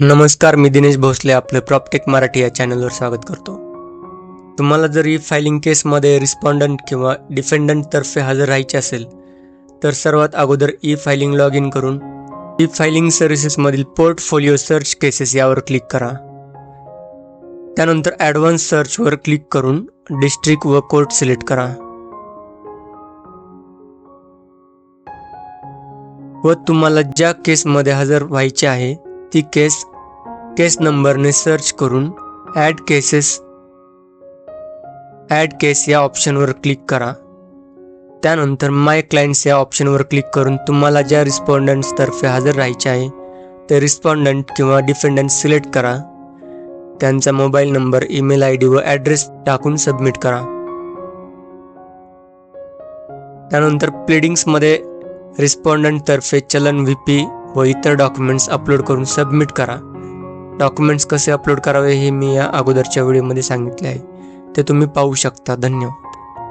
नमस्कार, मी दिनेश भोसले आपलं प्रॉपटेक मराठी या चॅनलवर स्वागत करतो. तुम्हाला जर ई फायलिंग केसमध्ये रिस्पॉन्डंट किंवा डिफेंडंट तर्फे हजर राहायचे असेल तर सर्वात अगोदर ई फायलिंग लॉग इन करून ई फायलिंग सर्व्हिसेसमधील पोर्टफोलिओ सर्च केसेस यावर क्लिक करा. त्यानंतर ॲडव्हान्स सर्चवर क्लिक करून डिस्ट्रिक्ट व कोर्ट सिलेक्ट करा व तुम्हाला ज्या केसमध्ये हजर व्हायचे आहे ती केस नंबरने सर्च करून ॲड केस या ऑप्शनवर क्लिक करा. त्यानंतर माय क्लायंट्स या ऑप्शनवर क्लिक करून तुम्हाला ज्या रिस्पॉन्डंट्स तर्फे हजर राहायचे आहे ते रिस्पॉन्डंट किंवा डिफेंडंट सिलेक्ट करा. त्यांचा मोबाईल नंबर, ईमेल ID व ॲड्रेस टाकून सबमिट करा. त्यानंतर प्लीडिंग्समध्ये रिस्पॉन्डंट तर्फे चलन VP व इतर डॉक्युमेंट्स अपलोड करून सबमिट करा. डॉक्युमेंट्स कसे अपलोड करावे हे मी या अगोदरच्या व्हिडिओमध्ये सांगितले आहे, ते तुम्ही पाहू शकता. धन्यवाद.